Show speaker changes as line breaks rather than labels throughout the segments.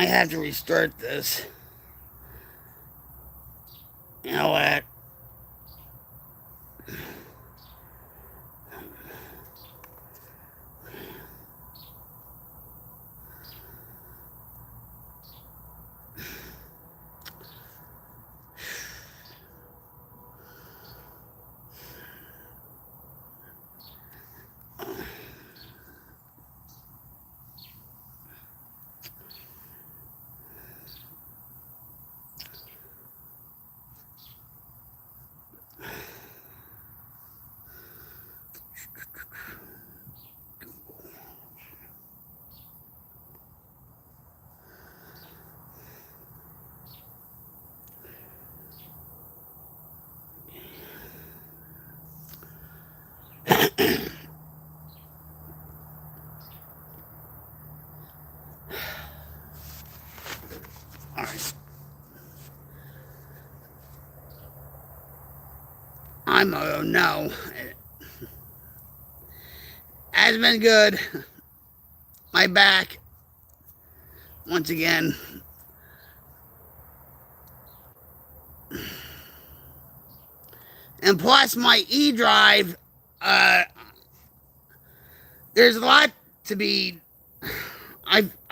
might have to restart this. You know what? All right. I'm no. Has been good. My back, once again. And plus my e-drive, there's a lot to be.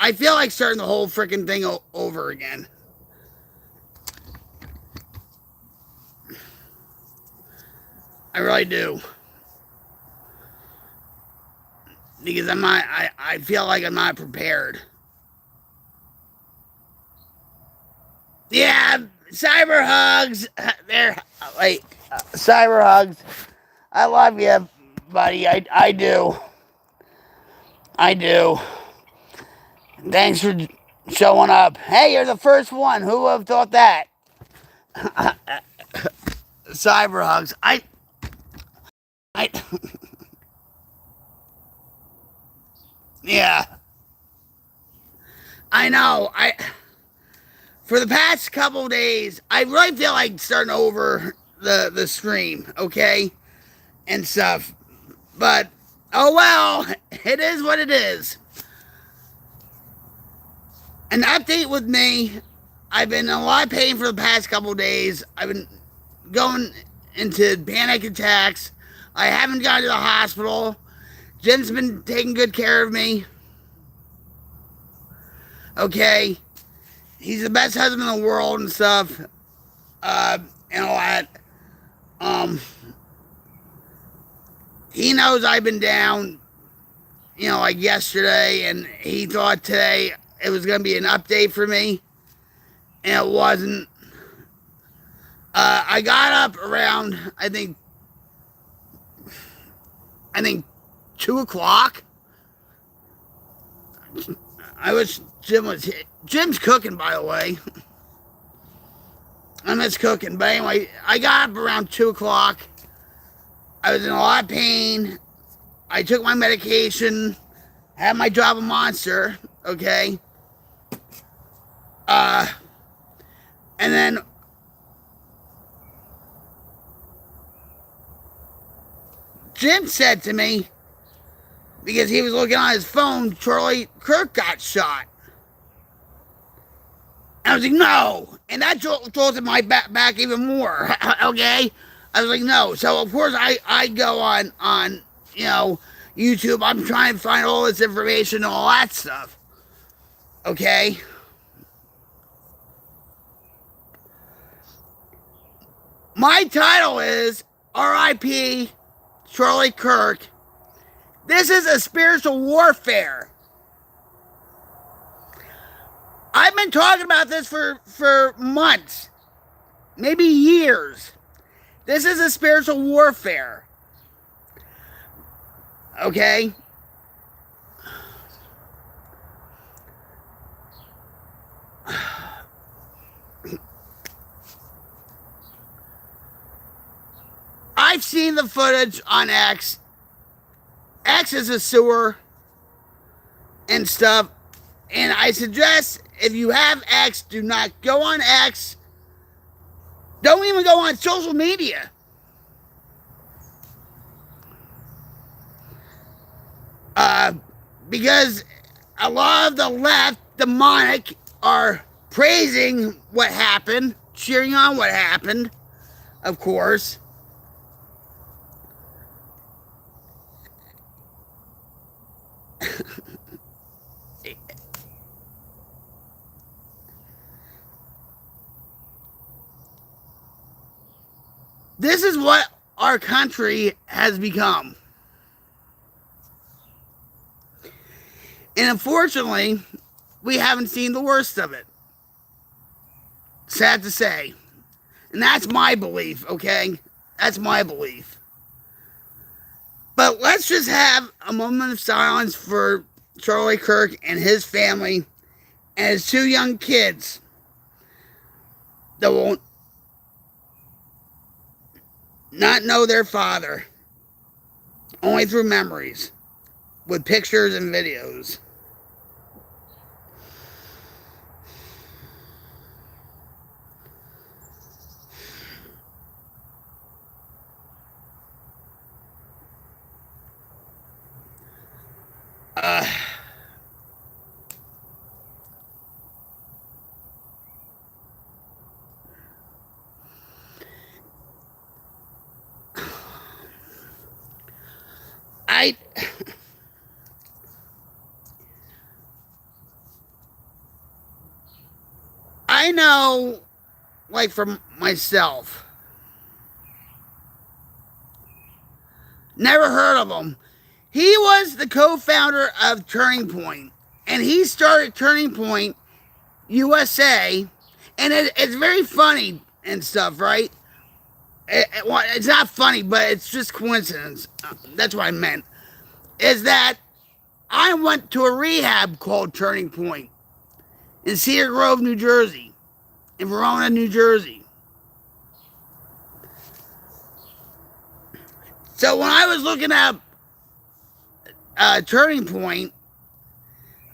I feel like starting the whole freaking thing over again. I really do. Because I'm not, I feel like I'm not prepared. Yeah, cyber hugs. There, like, cyber hugs. I love you, buddy. I do. I do. Thanks for showing up. Hey, you're the first one. Who would have thought that? Cyber hugs. I, yeah. I know. For the past couple days, I really feel like starting over the stream, okay, and stuff. But oh well, it is what it is. An update with me. I've been in a lot of pain for the past couple days. I've been going into panic attacks. I haven't gone to the hospital. Jim's been taking good care of me. Okay, he's the best husband in the world and stuff. And all that. Um, he knows I've been down, like yesterday, and he thought today it was going to be an update for me, and it wasn't. I got up around, I think 2 o'clock. I wish Jim's cooking, by the way. I miss cooking, but anyway, I got up around 2 o'clock. I was in a lot of pain. I took my medication, had my Java Monster, okay? And then Jim said to me, because he was looking on his phone, Kirk got shot. And I was like, no. And that jolted my back even more, okay? I was like, no. So, of course, I go on YouTube. I'm trying to find all this information and all that stuff, okay? My title is R.I.P. Charlie Kirk. This is a spiritual warfare. I've been talking about this for months, maybe years. This is a spiritual warfare. Okay? I've seen the footage on X. X is a sewer and stuff. And I suggest if you have X, do not go on X. Don't even go on social media. Because a lot of the left, demonic, are praising what happened, cheering on what happened, of course. This is what our country has become. And unfortunately, we haven't seen the worst of it. Sad to say. And that's my belief, okay? That's my belief. But let's just have a moment of silence for Charlie Kirk and his family and his two young kids that will not know their father, only through memories, with pictures and videos. Uh, I I know, like, for myself, never heard of him. He was the co-founder of Turning Point, and he started Turning Point USA, and it's very funny and stuff, right? It's not funny, but it's just coincidence. That's what I meant. Is that I went to a rehab called Turning Point in Cedar Grove, New Jersey, in Verona, New Jersey. So when I was looking up Turning Point,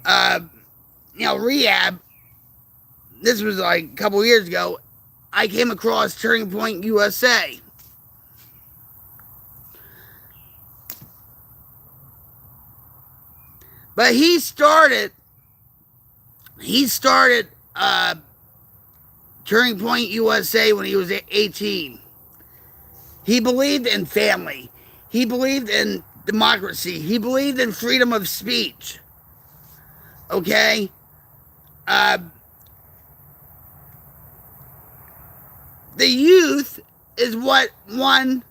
uh, rehab, this was like a couple years ago, I came across Turning Point USA. But he started Turning Point USA when he was 18. He believed in family. He believed in democracy. He believed in freedom of speech. Okay? Uh, the youth is what won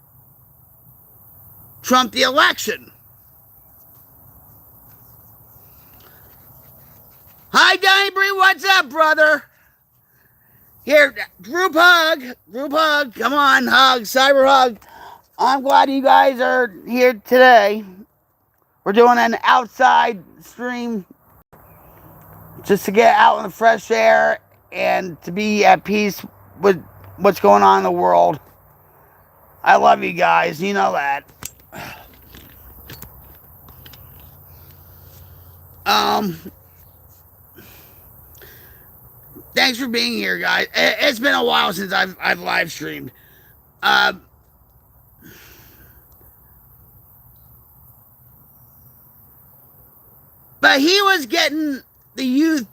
Trump the election. Hi, Donnie Bree. What's up, brother? Here, group hug. Group hug. Come on, hug. Cyber hug. I'm glad you guys are here today. We're doing an outside stream just to get out in the fresh air and to be at peace with what's going on in the world. I love you guys. You know that. Thanks for being here, guys. It's been a while since I've live streamed. But he was getting the youth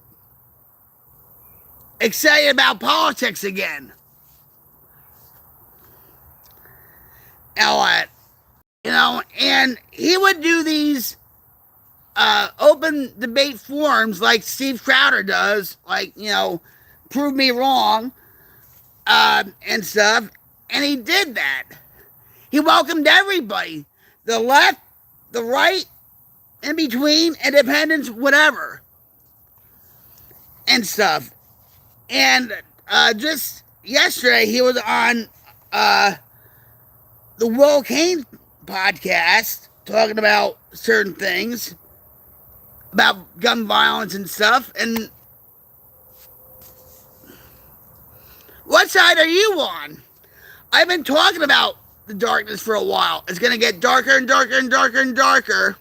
excited about politics again. And he would do these open debate forums like Steve Crowder does, like, prove me wrong, and stuff. And he did that. He welcomed everybody, the left, the right, in between, independents, whatever, and stuff. And just yesterday, he was on the Will Kane podcast talking about certain things, about gun violence and stuff. And what side are you on? I've been talking about the darkness for a while. It's going to get darker and darker and darker and darker.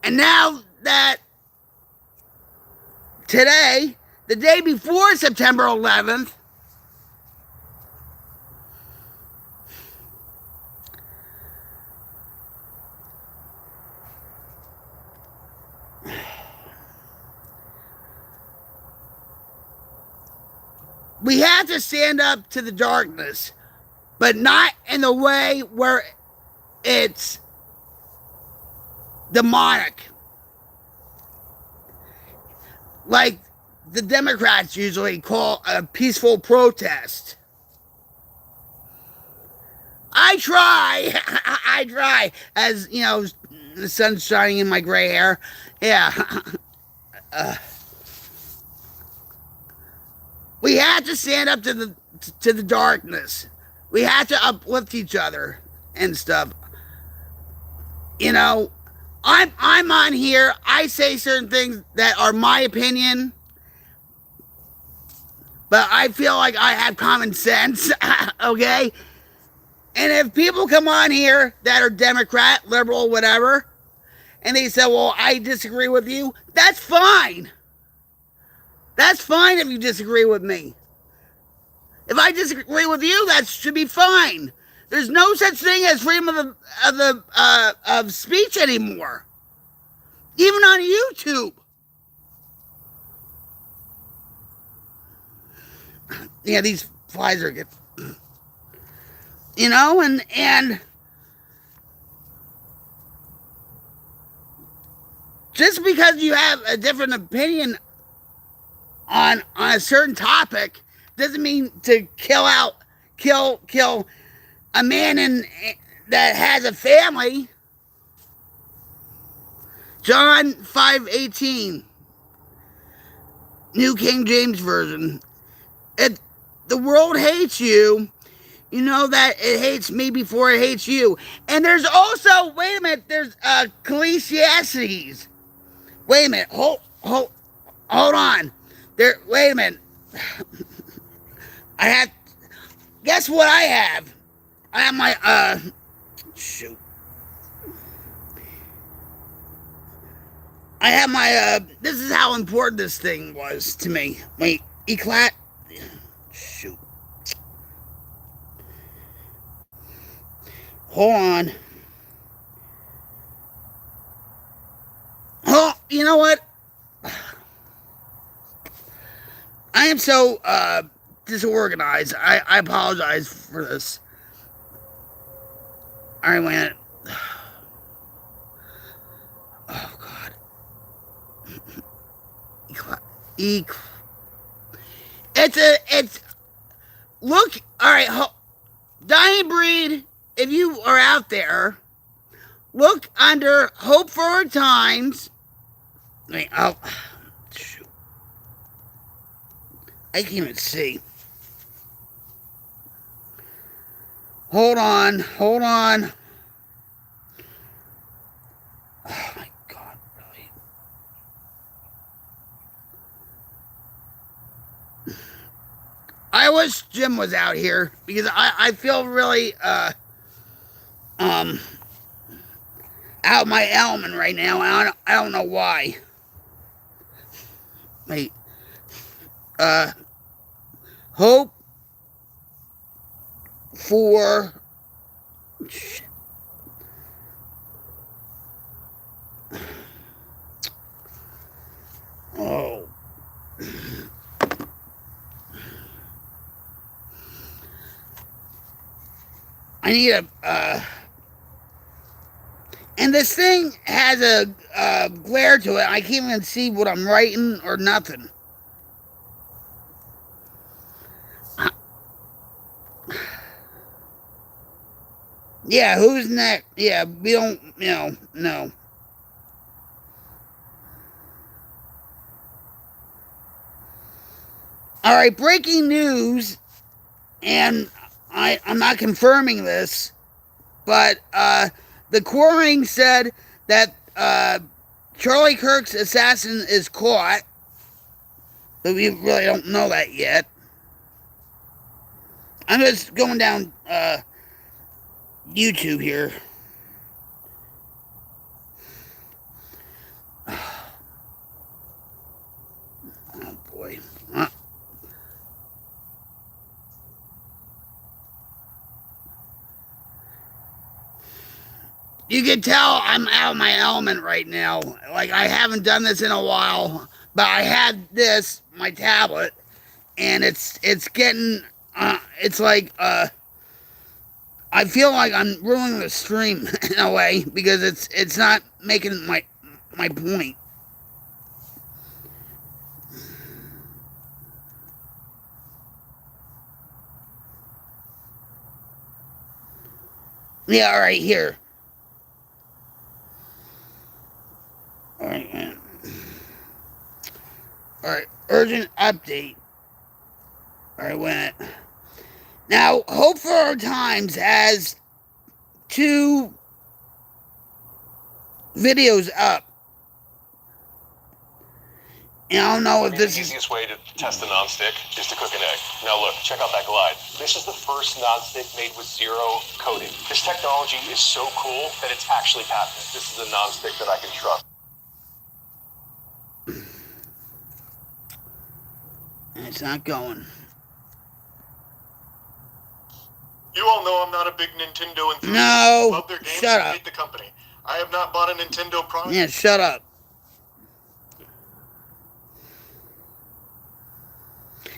And now that today, the day before September 11th, we have to stand up to the darkness, but not in the way where it's demonic. Like the Democrats usually call a peaceful protest. I try. I try. As, you know, the sun's shining in my gray hair. Yeah. We have to stand up to the darkness. We have to uplift each other and stuff. You know, I'm on here. I say certain things that are my opinion, but I feel like I have common sense. Okay? And if people come on here that are Democrat, liberal, whatever, and they say, well, I disagree with you, that's fine. That's fine if you disagree with me. If I disagree with you, that should be fine. There's no such thing as freedom of speech anymore, even on YouTube. Yeah, these flies are good. You know, and just because you have a different opinion on a certain topic doesn't mean to kill a man that has a family. John 5:18, New King James Version. The world hates you. You know that it hates me before it hates you. And there's also, wait a minute, there's Ecclesiastes. Wait a minute, hold on. Wait a minute. Guess what I have? I have my, shoot. I have my, this is how important this thing was to me. Wait, shoot. Hold on. Oh, you know what? I am so disorganized. I apologize for this. Alright, wait a minute. Oh, God. Look, alright, Dying Breed, if you are out there, look under Hope for Our Times. Wait, shoot. I can't even see. Hold on. Oh my God, really? I wish Jim was out here because I feel really out of my element right now. I don't know why. Wait. Hope for shit. Oh. I need and this thing has a glare to it. I can't even see what I'm writing or nothing. Yeah, who's next? Yeah, we don't, no. All right, breaking news, and I'm not confirming this, but the quarrying said that Charlie Kirk's assassin is caught, but we really don't know that yet. I'm just going down YouTube here. Oh boy. You can tell I'm out of my element right now. Like, I haven't done this in a while, but I had this, my tablet, and it's getting it's like I feel like I'm ruining the stream in a way because it's not making my point. Yeah, all right, here. All right, man. All right, urgent update. All right, wait. Now, Hope for Our Times has 2 videos up. And I don't know if this
is... The easiest way to test a nonstick is to cook an egg. Now look, check out that glide. This is the first nonstick made with 0 coating. This technology is so cool that it's actually patented. This is a nonstick that I can trust.
And it's not going.
You all know I'm not a big Nintendo enthusiast.
No,
love their games,
shut up.
hate the company. I have not bought a Nintendo product.
Yeah, shut up.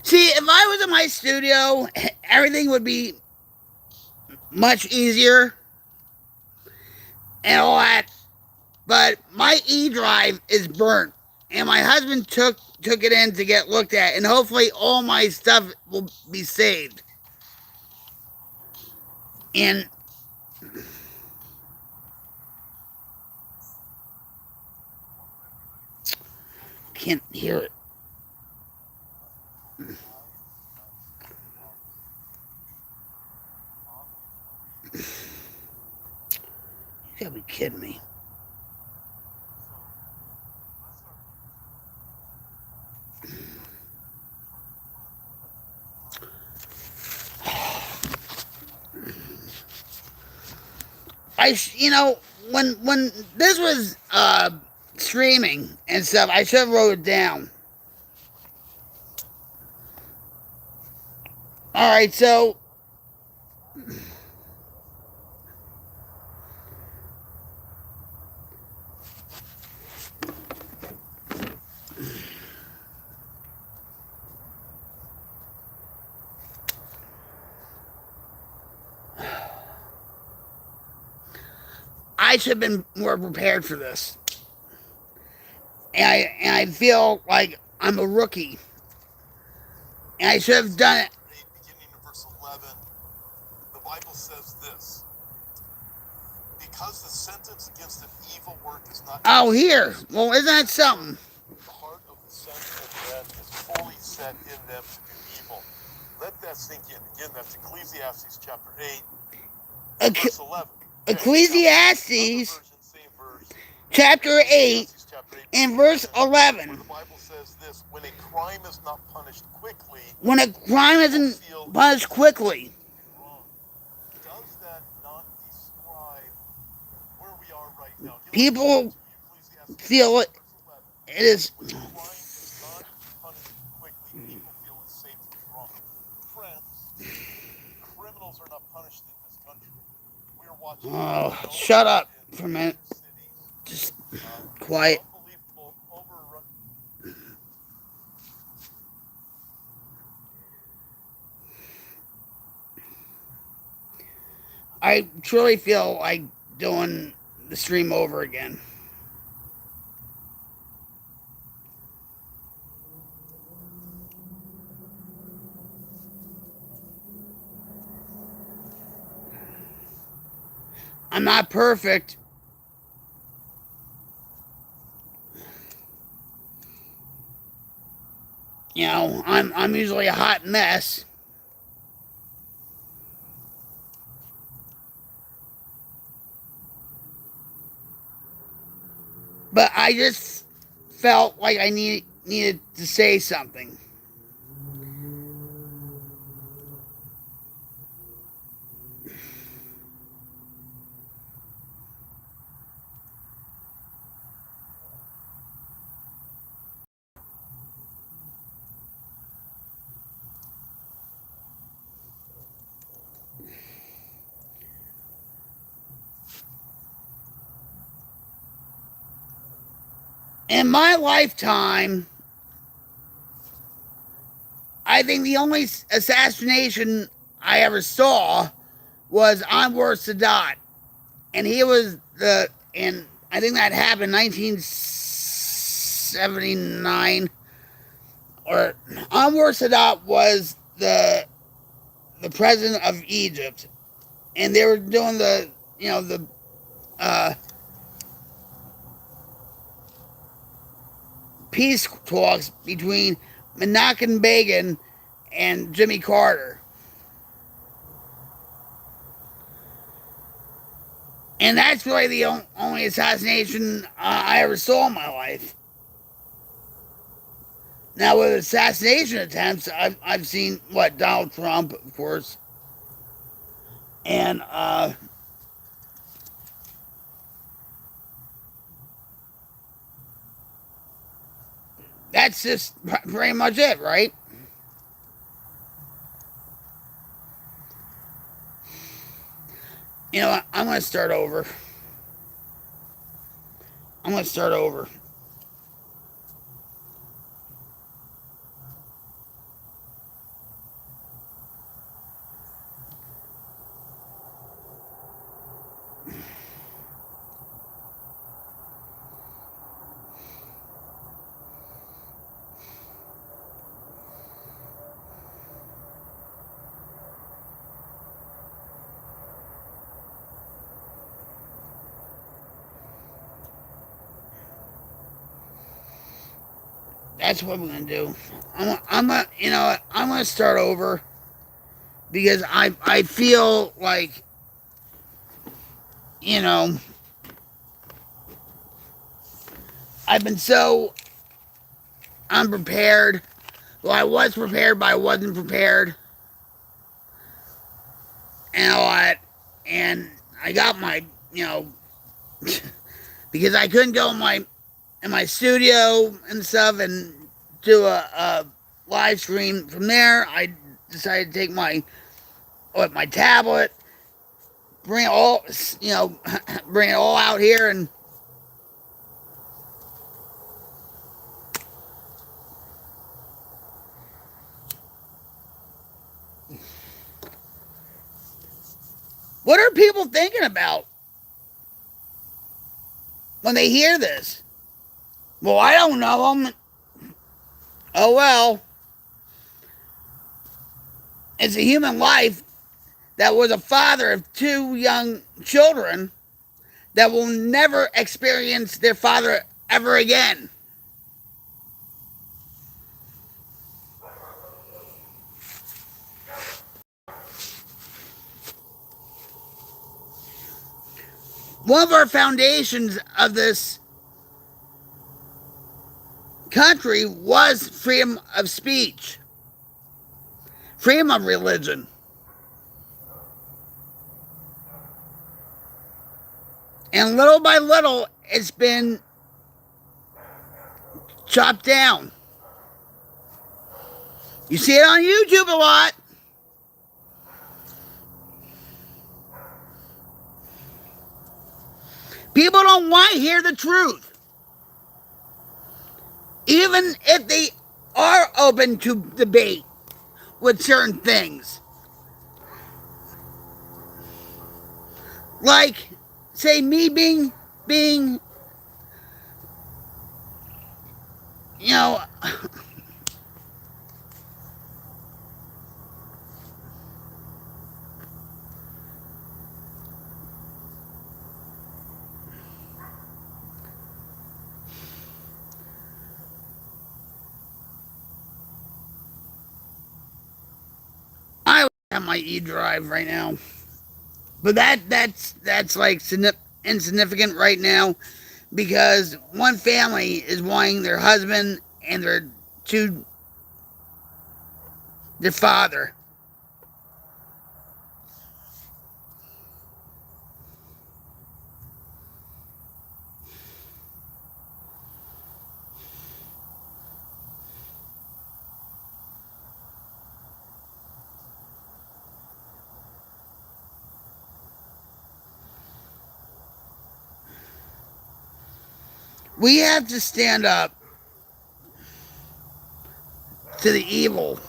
See, if I was in my studio, everything would be much easier and all that. But my E drive is burnt, and my husband took it in to get looked at, and hopefully all my stuff will be saved. And can't hear it. You gotta be kidding me. You know, when this was streaming and stuff, I should have wrote it down. All right, so I should have been more prepared for this. And I feel like I'm a rookie. And I should have done it.
Beginning in verse 11, the Bible says this. Because the sentence against an evil work is not...
Oh, here. Well, isn't that something?
The heart of the sons of men is fully set in them to do evil. Let that sink in. Again, that's Ecclesiastes chapter 8, verse 11.
Ecclesiastes chapter 8 and verse 11.
The Bible says this, when a crime is not punished quickly...
When a crime isn't punished quickly.
Does that not describe where we are right now?
People feel it. It is...
When a crime is not punished quickly, people feel it's safe to be wrong. Friends, criminals are not punished in this country. We are watching...
Oh, shut up for a minute. Just quiet. I truly feel like doing the stream over again. I'm not perfect. You know, I'm usually a hot mess. But I just felt like I needed to say something. In my lifetime, I think the only assassination I ever saw was Anwar Sadat, and he was and I think that happened 1979. Or Anwar Sadat was the president of Egypt, and they were doing the uh, peace talks between Menachem Begin and Jimmy Carter. And that's really the only assassination I ever saw in my life. Now, with assassination attempts, I've seen, Donald Trump, of course. And that's just pretty much it, right? You know what? I'm going to start over. I'm going to start over. That's what I'm going to do. I'm going to, I'm going to start over because I feel like, you know, I've been so unprepared. Well, I was prepared, but I wasn't prepared. And a lot. And I got my, because I couldn't go in my studio and stuff and do a live stream from there. I decided to take my tablet, bring it all, bring it all out here. And what are people thinking about when they hear this? Well, I don't know them. Oh well, it's a human life that was a father of two young children that will never experience their father ever again. One of our foundations of this country was freedom of speech, freedom of religion. And little by little, it's been chopped down. You see it on YouTube a lot. People don't want to hear the truth. Even if they are open to debate with certain things. Like, say, me being, you know, I have my E drive right now. But that's like insignificant right now because one family is wanting their husband and their father. We have to stand up to the evil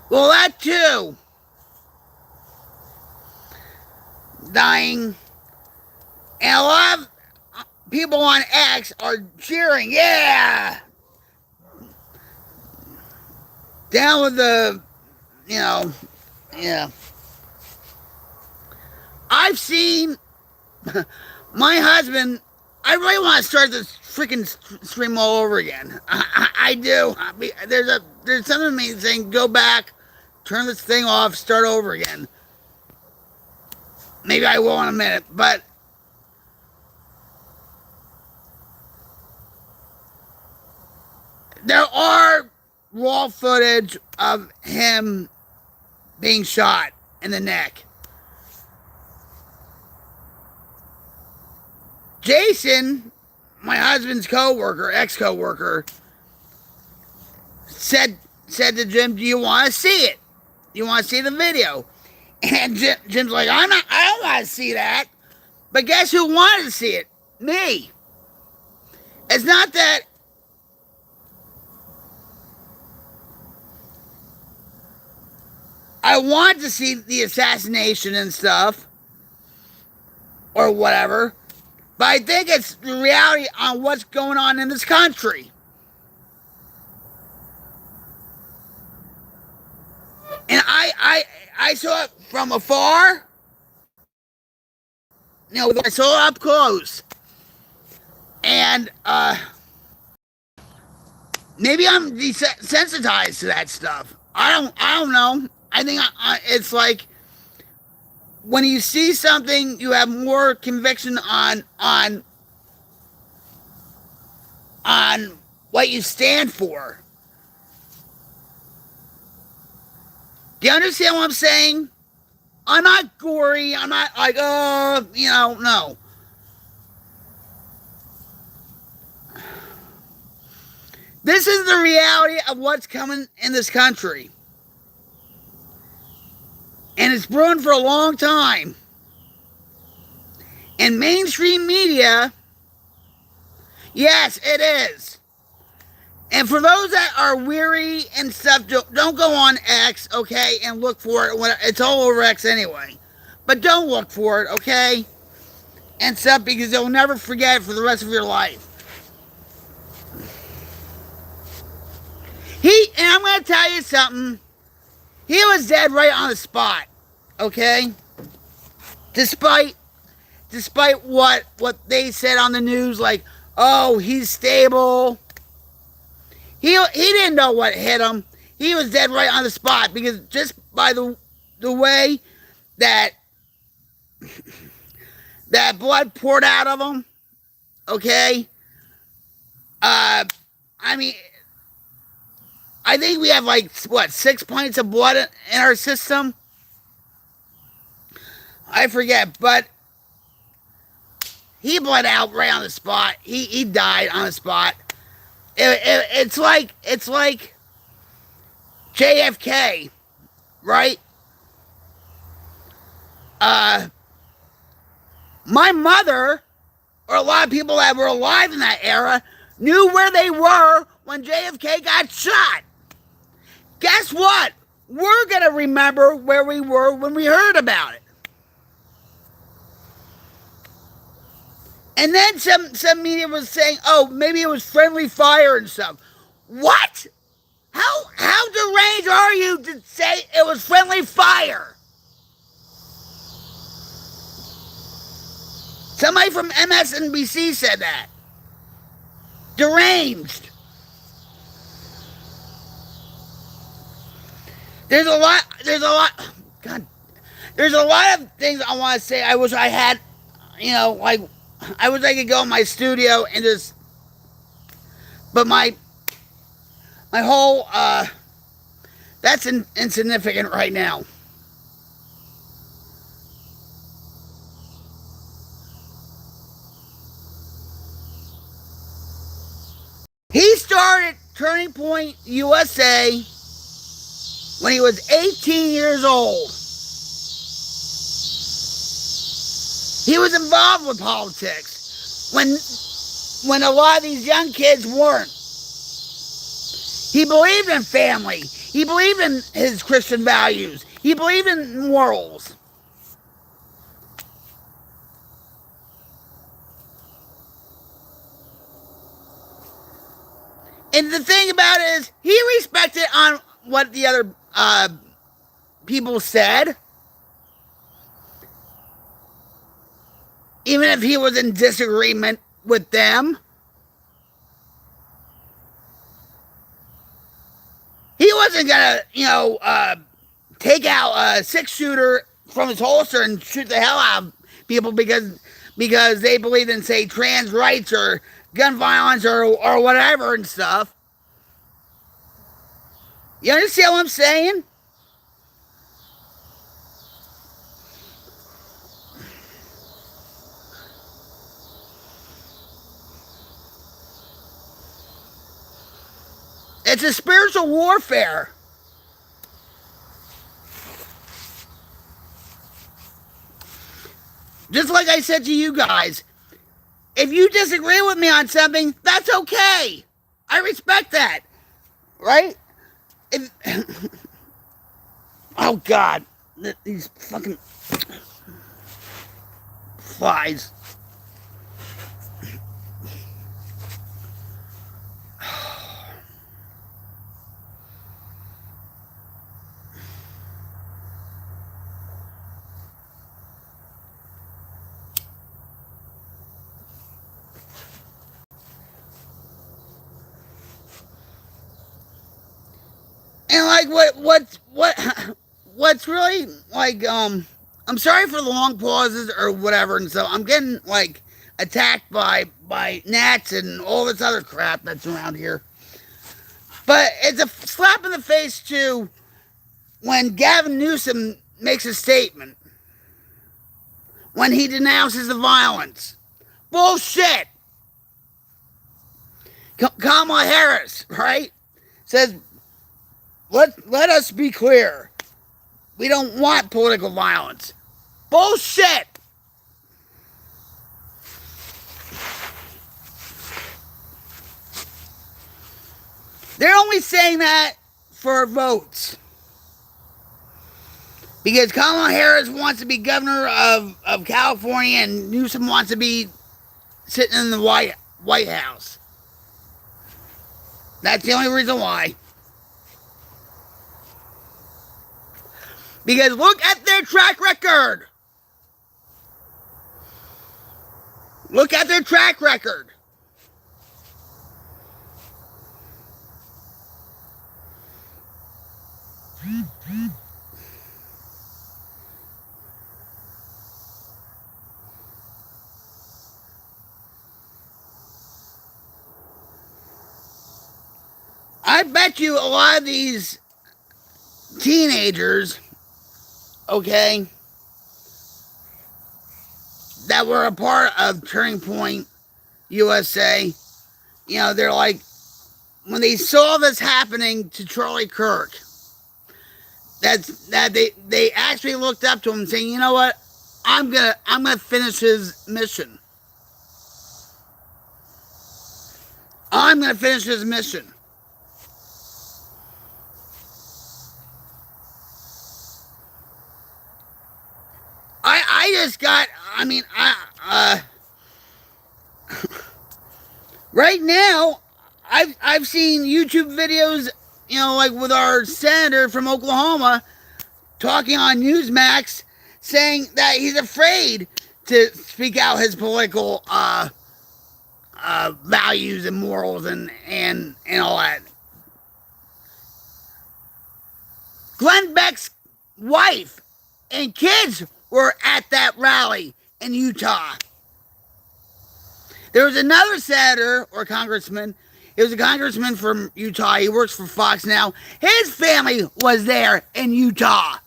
Well, that too. Dying. And a lot of people on X are cheering, yeah! Down with the, yeah. I've seen my husband. I really want to start this freaking stream all over again. I do. There's something in me saying go back, turn this thing off, start over again. Maybe I will in a minute, but there are raw footage of him being shot in the neck. Jason, my husband's ex-coworker, said to Jim, "Do you want to see it? Do you want to see the video?" And Jim's like, I don't want to see that. But guess who wanted to see it? Me. It's not that I want to see the assassination and stuff or whatever, but I think it's the reality on what's going on in this country. And I saw it from afar. I saw it up close. And maybe I'm desensitized to that stuff. I don't know. I think it's like when you see something, you have more conviction on what you stand for. Do you understand what I'm saying? I'm not gory. I'm not like, no. This is the reality of what's coming in this country. And it's brewing for a long time. And mainstream media, yes, it is. And for those that are weary and stuff, don't go on X, okay, and look for it. It's all over X anyway. But don't look for it, okay? And stuff, because you'll never forget it for the rest of your life. And I'm going to tell you something. He was dead right on the spot, okay? Despite what they said on the news, like, oh, he's stable. He didn't know what hit him. He was dead right on the spot because just by the way that blood poured out of him, okay? I mean, I think we have 6 pints of blood in our system. I forget, but he bled out right on the spot. He died on the spot. It's like JFK, right? My mother, or a lot of people that were alive in that era, knew where they were when JFK got shot. Guess what? We're going to remember where we were when we heard about it. And then some media was saying, oh, maybe it was friendly fire and stuff. What? How deranged are you to say it was friendly fire? Somebody from MSNBC said that. Deranged. There's a lot, God, there's a lot of things I want to say. I wish I had, I wish I could go in my studio and just, but my whole, that's insignificant right now. He started Turning Point USA when he was 18 years old. He was involved with politics when a lot of these young kids weren't. He believed in family. He believed in his Christian values. He believed in morals. And the thing about it is, he respected on what the other people said, even if he was in disagreement with them. He wasn't gonna, take out a 6-shooter from his holster and shoot the hell out of people because they believe in, say, trans rights or gun violence or whatever and stuff. You understand what I'm saying? It's a spiritual warfare. Just like I said to you guys, if you disagree with me on something, that's okay. I respect that. Right? If, oh, God. These fucking flies. And like what's really like I'm sorry for the long pauses or whatever, and so I'm getting like attacked by gnats and all this other crap that's around here. But it's a slap in the face too when Gavin Newsom makes a statement, when he denounces the violence. Bullshit. Kamala Harris, right, says, let us be clear. We don't want political violence. Bullshit. They're only saying that for votes. Because Kamala Harris wants to be governor of California and Newsom wants to be sitting in the White House. That's the only reason why. Because look at their track record. Look at their track record. I bet you a lot of these teenagers, okay, that were a part of Turning Point USA, they're like, when they saw this happening to Charlie Kirk, that they actually looked up to him saying, you know what, I'm gonna finish his mission. I'm gonna finish his mission. I just got, right now, I've seen YouTube videos, like with our senator from Oklahoma talking on Newsmax, saying that he's afraid to speak out his political values and morals and all that. Glenn Beck's wife and kids were at that rally in Utah. There was another senator or congressman. He was a congressman from Utah. He works for Fox now. His family was there in Utah.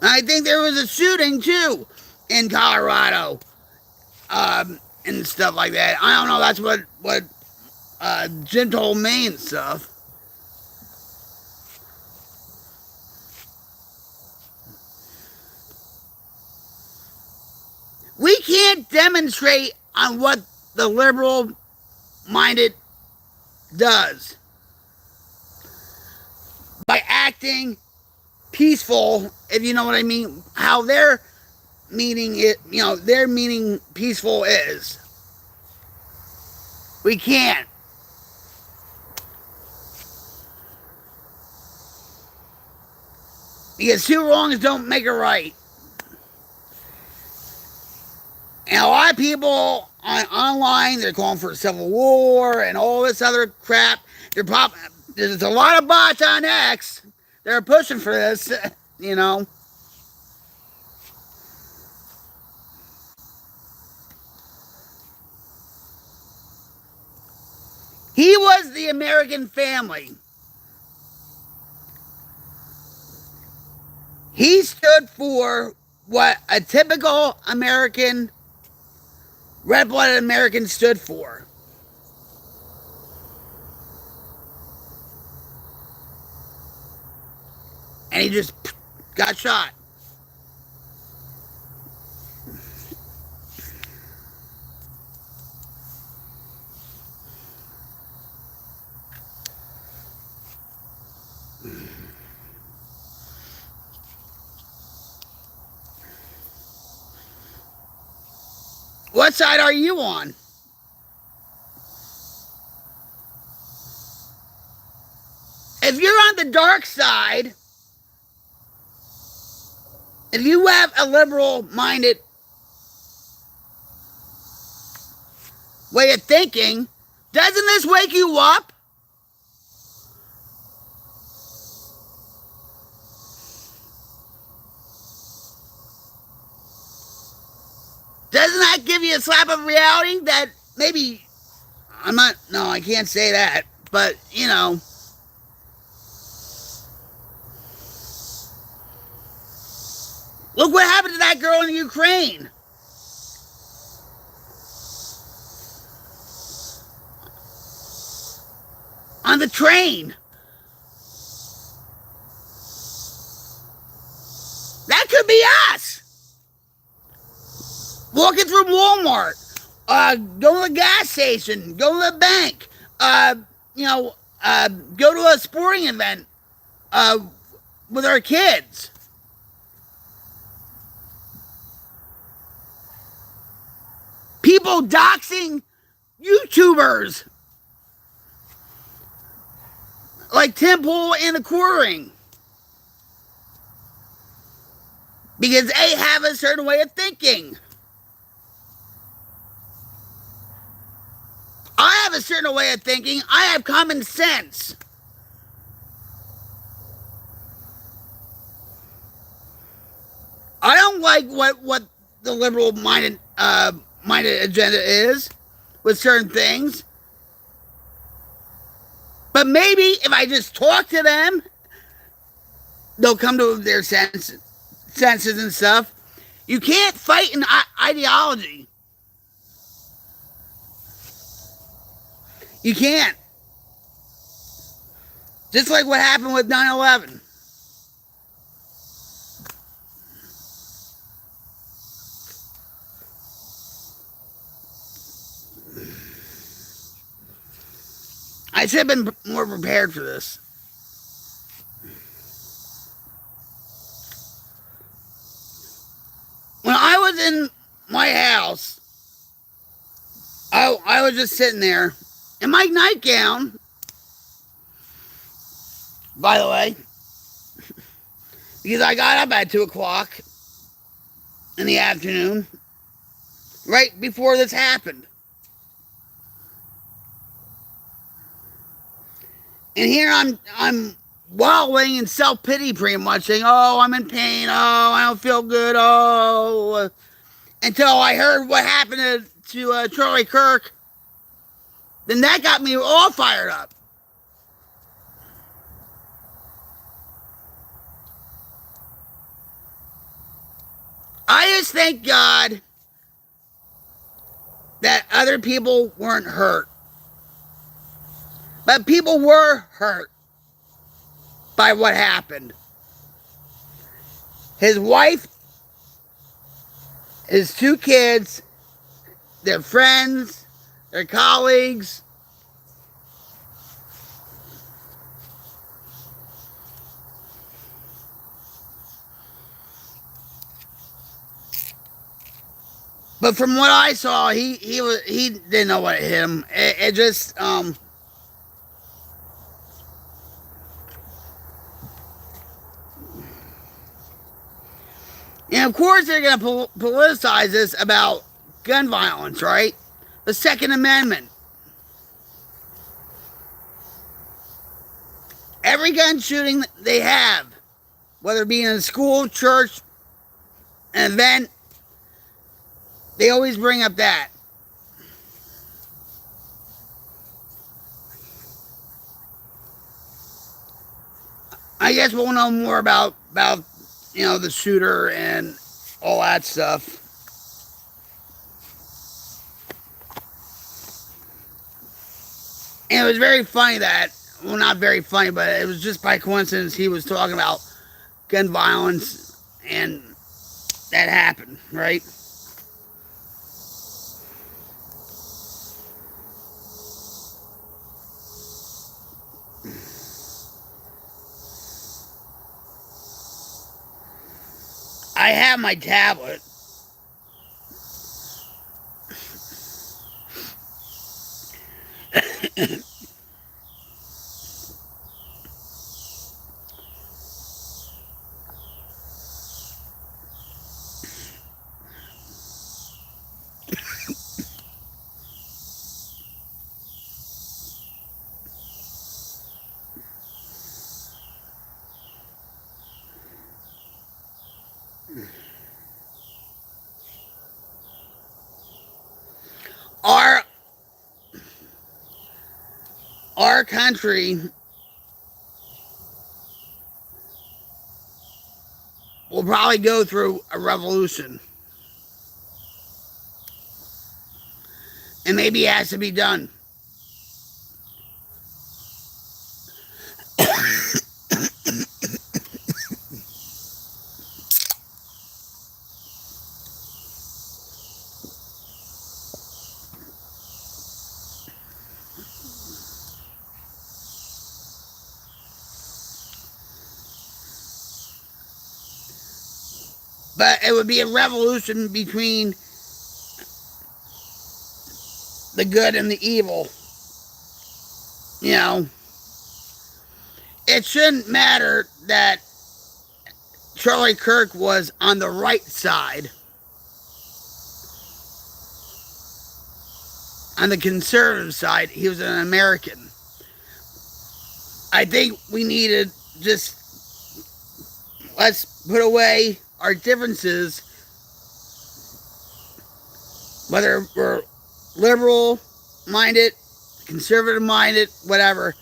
I think there was a shooting too in Colorado, and stuff like that. I don't know. That's what Jim told me and stuff. can't demonstrate on what the liberal minded does by acting peaceful, if you know what I mean, how their meaning it, their meaning peaceful is. We can't. Because two wrongs don't make a right. And a lot of people online, they're calling for a civil war and all this other crap. There's a lot of bots on X. They're pushing for this, you know. He was the American family. He stood for what a typical American, red-blooded American stood for. And he just got shot. What side are you on? If you're on the dark side, if you have a liberal-minded way of thinking, doesn't this wake you up? Doesn't that give you a slap of reality that maybe, I can't say that, but, look what happened to that girl in Ukraine. On the train. That could be us. Walking through Walmart, go to the gas station, go to the bank, go to a sporting event with our kids. People doxing YouTubers like Tim Pool and the Quartering because they have a certain way of thinking. I have a certain way of thinking. I have common sense. I don't like what the liberal minded agenda is with certain things. But maybe if I just talk to them, they'll come to their senses and stuff. You can't fight an ideology. You can't. Just like what happened with 9/11. I should have been more prepared for this. When I was in my house, I was just sitting there in my nightgown, by the way, because I got up at 2 o'clock in the afternoon, right before this happened. And here I'm wallowing in self-pity pretty much, saying, oh, I'm in pain, oh, I don't feel good, oh, until I heard what happened to Charlie Kirk. Then that got me all fired up. I just thank God that other people weren't hurt. But people were hurt by what happened. His wife, his 2 kids, their friends, their colleagues. But from what I saw, he didn't know what hit him. It just and of course they're going to politicize this about gun violence, right? The Second Amendment. Every gun shooting they have, whether it be in a school, church, an event, they always bring up that. I guess we'll know more about the shooter and all that stuff. And it was very funny that, well, not very funny, but it was just by coincidence he was talking about gun violence and that happened, right? I have my tablet. Our our country will probably go through a revolution. And maybe it has to be done. But it would be a revolution between the good and the evil. You know, it shouldn't matter that Charlie Kirk was on the right side, on the conservative side. He was an American. I think we needed just, let's put away our differences, whether we're liberal minded, conservative minded, whatever.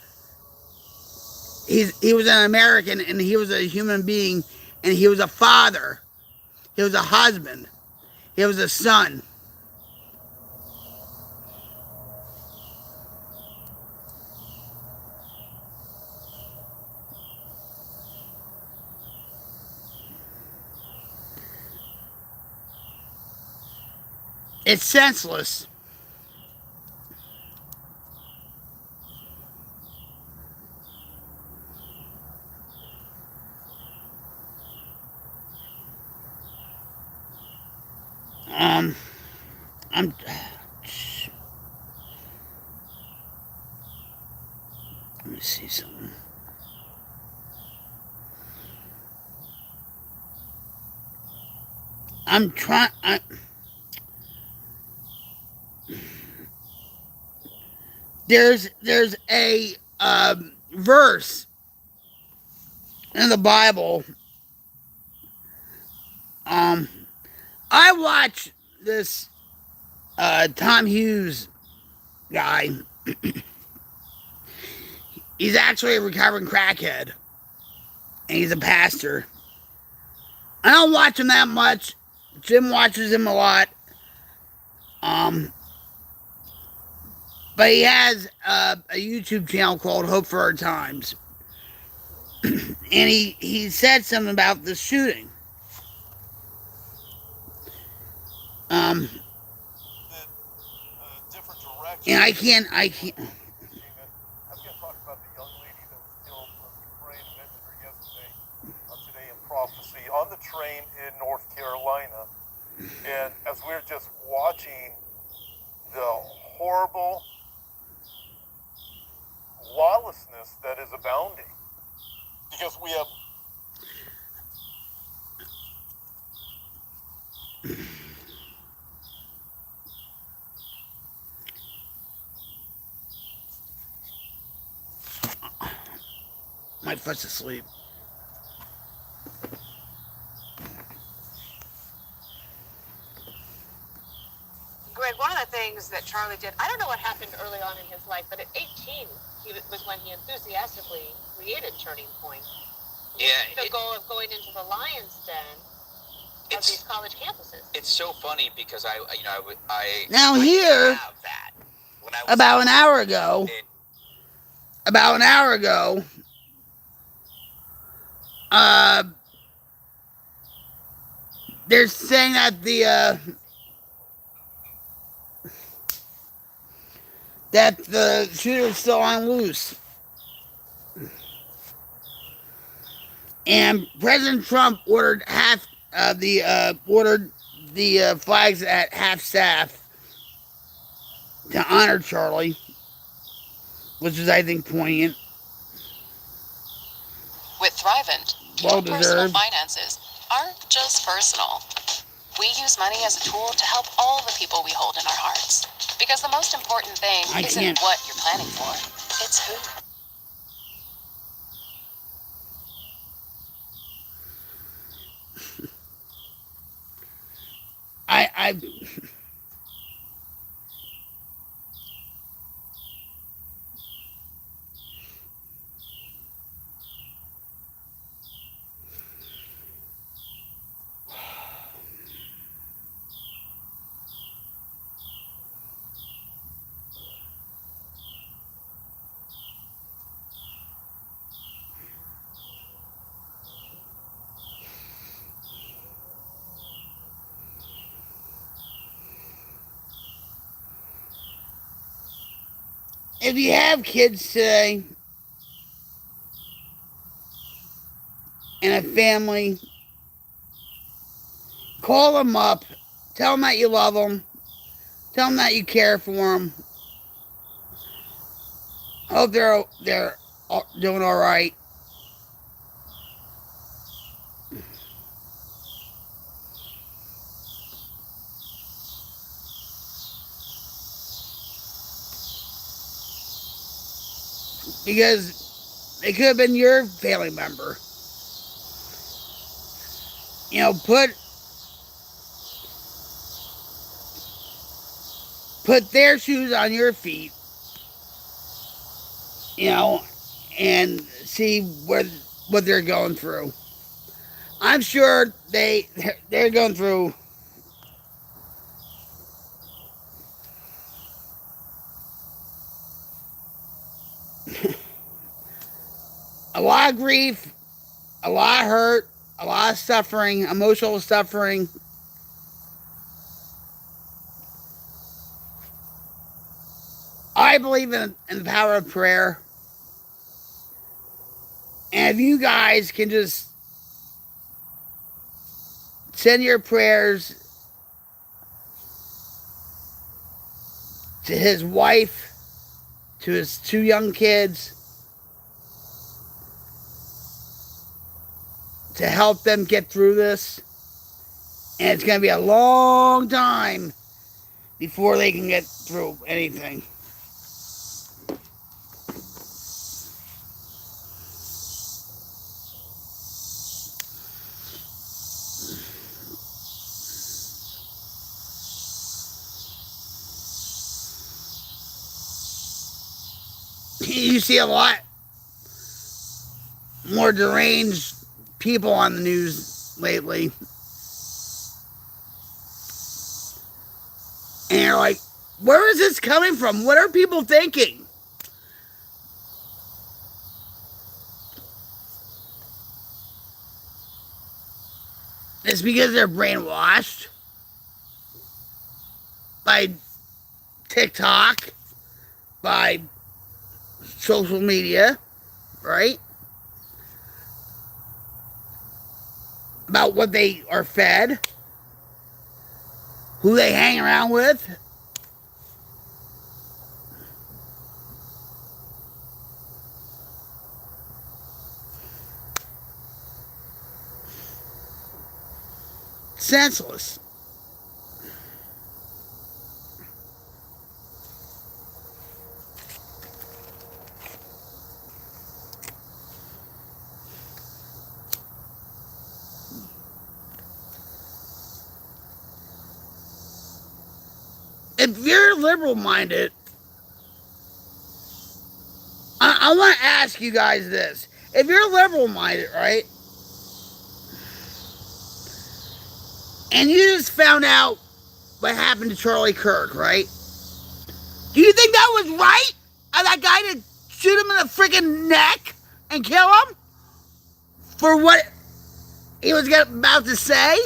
He was an American and he was a human being and he was a father. He was a husband. He was a son. It's senseless. I'm let me see something. I'm trying. There's a verse in the Bible. Um, I watch this Tom Hughes guy. He's actually a recovering crackhead, and he's a pastor. I don't watch him that much. Jim watches him a lot. Um, but he has a YouTube channel called Hope for Our Times. And he said something about the shooting. Um, And I can't.
I was going to talk about the young lady that was killed from Ukraine. I mentioned her yesterday on Today in Prophecy on the train in North Carolina. And as we're just watching the horrible lawlessness that is abounding, because we have
My foot's asleep.
Greg, one of the things that Charlie did, I don't know what happened early on in his life, but at 18, was when he enthusiastically created Turning Point.
Yeah,
The goal of going into the lion's den of these college campuses.
It's so funny because I
Now
I
here,
didn't have that when I was
about an hour ago, they're saying that the shooter's still on loose. And President Trump ordered the flags at half staff to honor Charlie, which is, I think, poignant.
With Thrivent,
Well
your personal
deserved.
finances aren't just personal. We use money as a tool to help all the people we hold in our hearts. Because the most important thing isn't what you're planning for, it's who.
I if you have kids today and a family, call them up, tell them that you love them, tell them that you care for them. Hope they're doing all right. Because they could have been your family member. You know, put their shoes on your feet, you know, and see what they're going through. I'm sure they're going through a lot of grief, a lot of hurt, a lot of suffering, emotional suffering. I believe in the power of prayer. And if you guys can just send your prayers to his wife, to his 2 young kids, to help them get through this. And it's going to be a long time before they can get through anything. You see a lot more deranged people on the news lately. And you're like, where is this coming from? What are people thinking? It's because they're brainwashed by TikTok, by social media, right? About what they are fed, who they hang around with. Senseless. If you're liberal minded, I want to ask you guys this. If you're liberal minded, right, and you just found out what happened to Charlie Kirk, right? Do you think that was right of that guy to shoot him in the freaking neck and kill him for what he was about to say?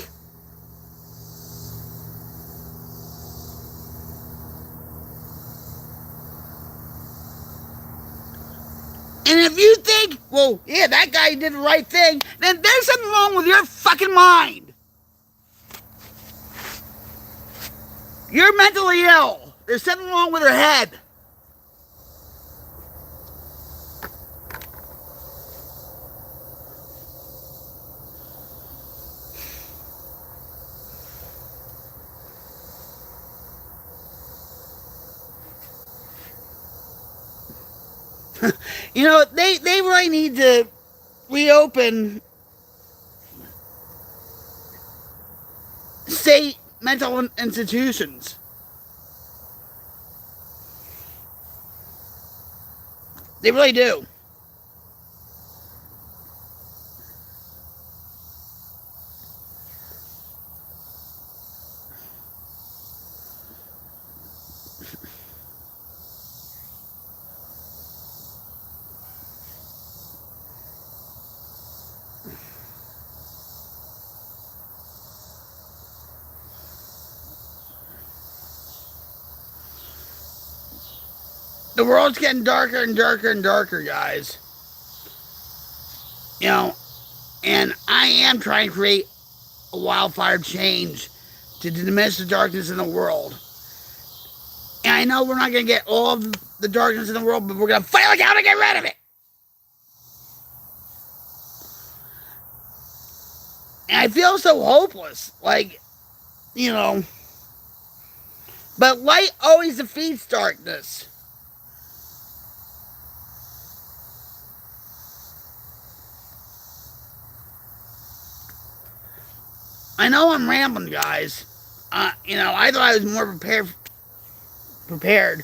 And if you think, well, yeah, that guy did the right thing, then there's something wrong with your fucking mind. You're mentally ill. There's something wrong with your head. You know, they really need to reopen state mental institutions. They really do. The world's getting darker and darker and darker, guys. You know, and I am trying to create a wildfire change to diminish the darkness in the world. And I know we're not going to get all of the darkness in the world, but we're going to fight like hell to get rid of it. And I feel so hopeless. Like, you know. But light always defeats darkness. I know I'm rambling, guys. You know, I thought I was more prepared.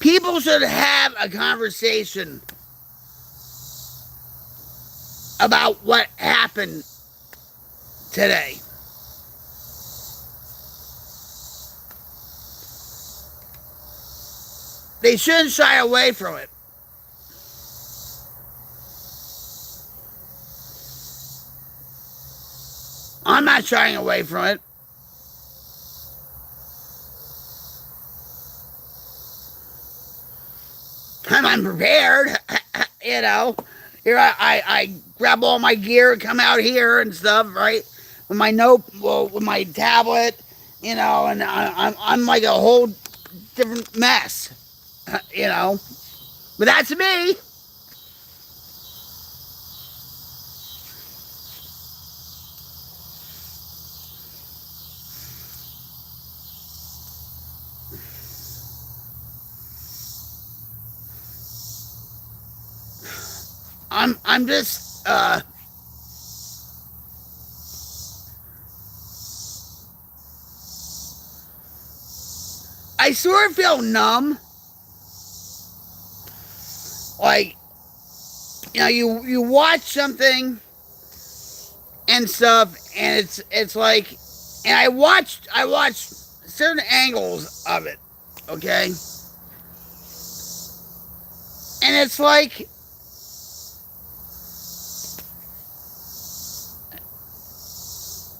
People should have a conversation about what happened today. They shouldn't shy away from it. I'm not shying away from it. I'm unprepared. You know, here I grab all my gear and come out here and stuff, right? With my with my tablet, you know, and I'm like a whole different mess, you know. But that's me. I'm just I sort of feel numb. Like, you know, you watch something and stuff, and it's like, and I watched certain angles of it, okay, and it's like,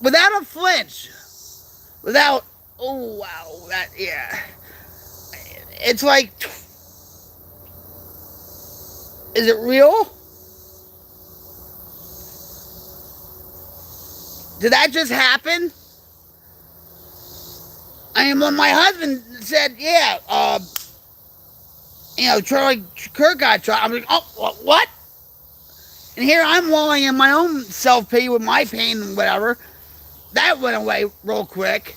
without a flinch, without, oh wow, that, yeah, it's like, is it real? Did that just happen? I mean, when my husband said, yeah, you know, Kirk got shot, I'm like, oh, what? And here I'm wallowing in my own self-pity with my pain and whatever. That went away real quick.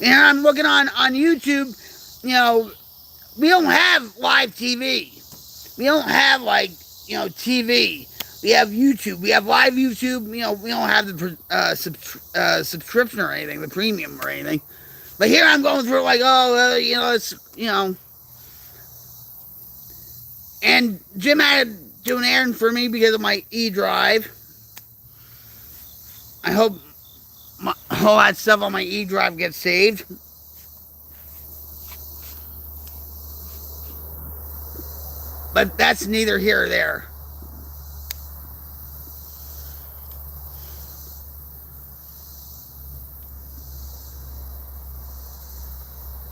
And I'm looking on YouTube, you know, we don't have live TV. We don't have, like, you know, TV. We have YouTube. We have live YouTube. You know, we don't have the subscription or anything, the premium or anything. But here I'm going through like, oh, you know, it's, you know. And Jim had to do an errand for me because of my E-Drive. I hope all that stuff on my E-Drive gets saved. But that's neither here or there.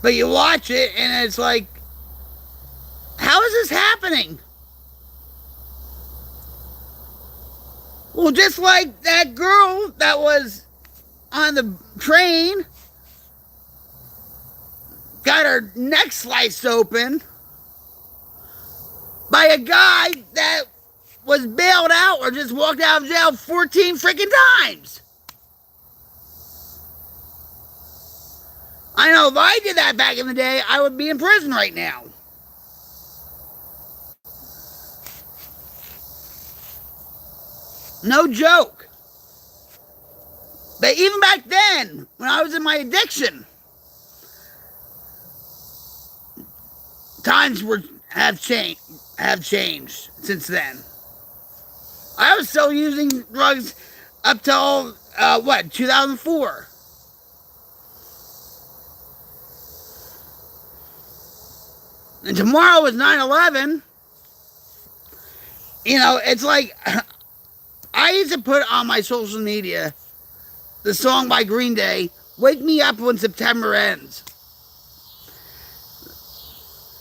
But you watch it and it's like, how is this happening? Well, just like that girl that was on the train got her neck sliced open by a guy that was bailed out or just walked out of jail 14 freaking times. I know if I did that back in the day, I would be in prison right now. No joke. But even back then, when I was in my addiction, times have changed since then. I was still using drugs up till 2004. And tomorrow is 9/11. You know, it's like I used to put on my social media the song by Green Day, "Wake Me Up When September Ends."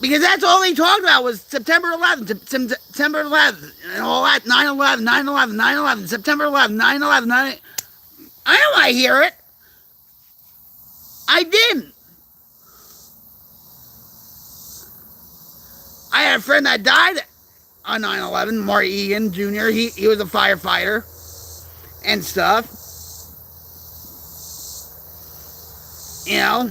Because that's all they talked about was September 11th, September 11th, and all that, 9/11, 9/11, 9/11, September 11th, 9/11, 9. I don't want to hear it. I didn't. I had a friend that died on 9/11, Marty Egan Jr. He was a firefighter and stuff. You know.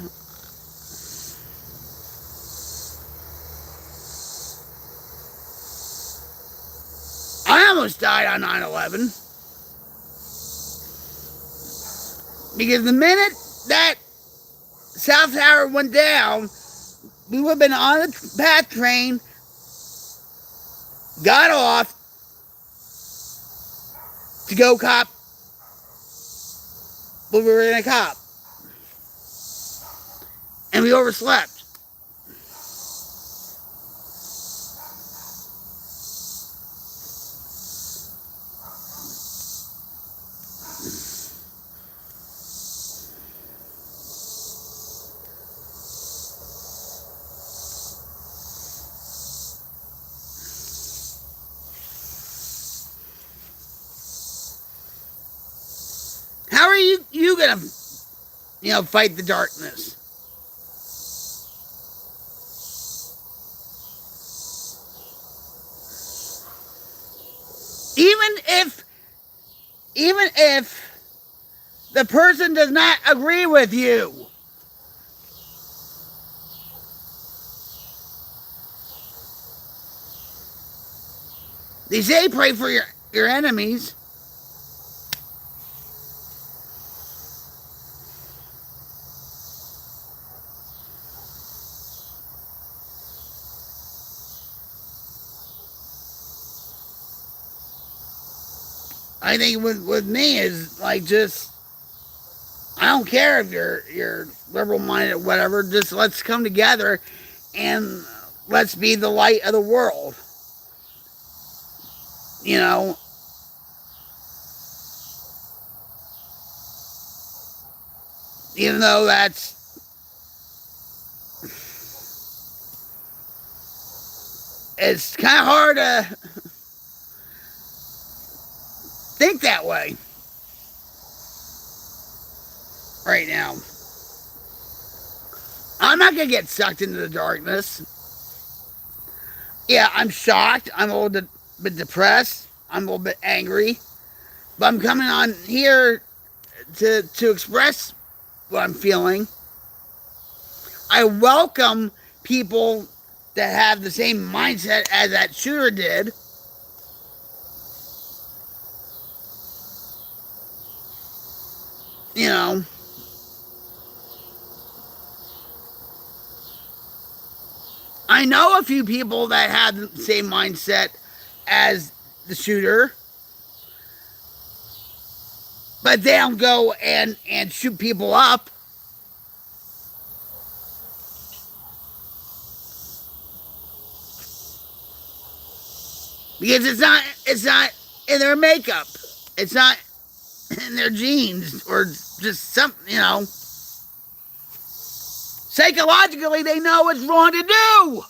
I almost died on 9/11. Because the minute that South Tower went down, we would have been on the PATH train, got off to go cop what we were going to cop. And we overslept. How are you going to, fight the darkness? Even if the person does not agree with you, They say pray for your enemies. I think with me is like just I don't care if you're liberal minded, whatever. Just let's come together and let's be the light of the world. You know, even though it's kind of hard to think that way right now. I'm not gonna get sucked into the darkness. Yeah, I'm shocked. I'm a little bit depressed. I'm a little bit angry. But I'm coming on here to express what I'm feeling. I welcome people that have the same mindset as that shooter did. You know, I know a few people that have the same mindset as the shooter, but they don't go and shoot people up. Because it's not in their makeup. It's not in their genes or just something, you know. Psychologically, they know it's wrong to do.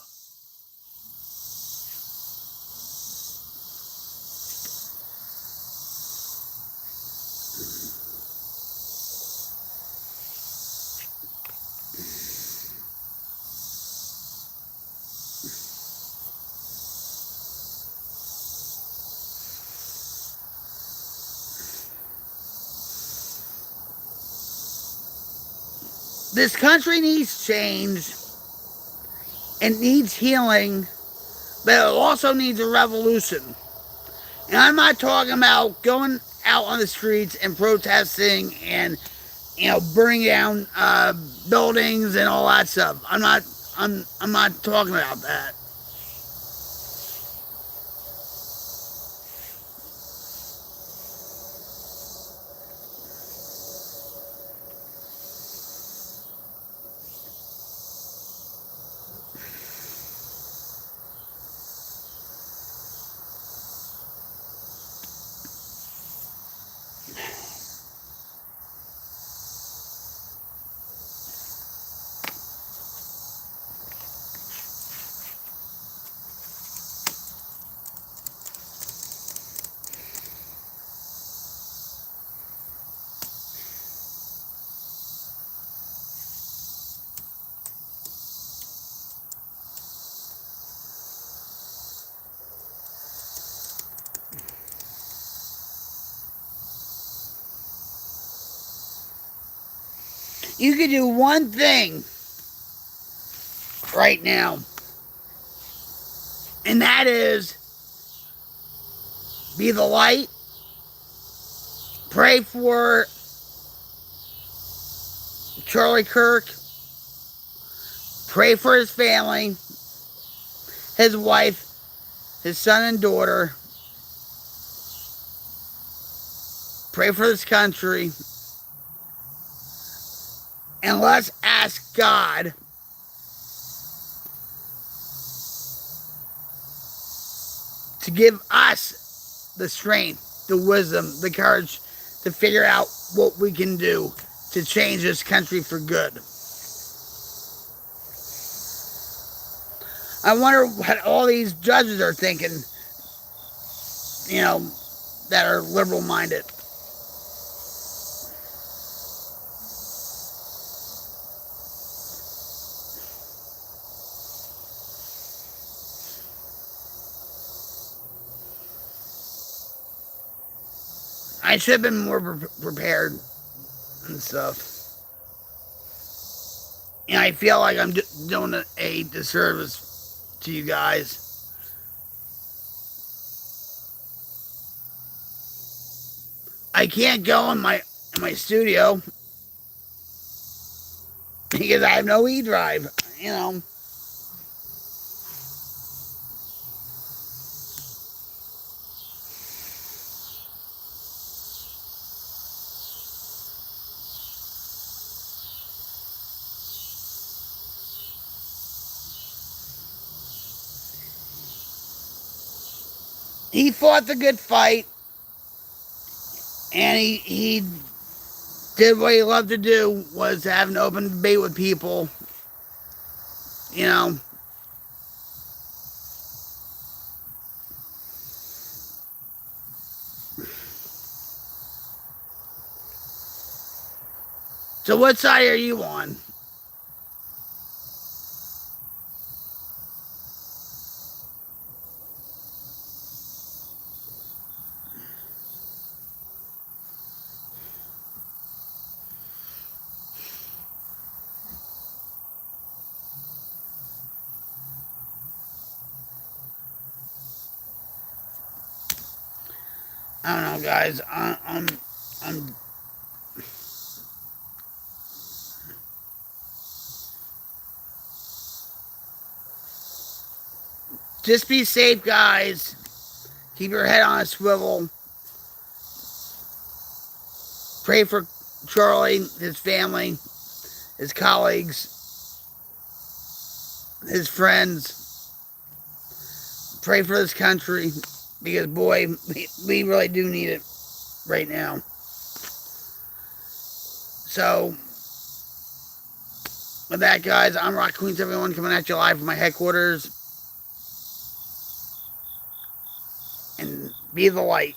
This country needs change. It needs healing, but it also needs a revolution. And I'm not talking about going out on the streets and protesting and burning down buildings and all that stuff. I'm not talking about that. You can do one thing right now, and that is be the light, pray for Charlie Kirk, pray for his family, his wife, his son and daughter, pray for this country, and let's ask God to give us the strength, the wisdom, the courage to figure out what we can do to change this country for good. I wonder what all these judges are thinking, that are liberal minded. I should have been more prepared and stuff. I feel like I'm doing a disservice to you guys. I can't go in my studio because I have no E-drive. You know. He fought the good fight, and he did what he loved to do, was have an open debate with people. You know. So what side are you on? I don't know, guys. I'm just be safe, guys. Keep your head on a swivel. Pray for Charlie, his family, his colleagues, his friends. Pray for this country because, boy, we really do need it right now. So, with that, guys, I'm Rock Queens, everyone, coming at you live from my headquarters. And be the light.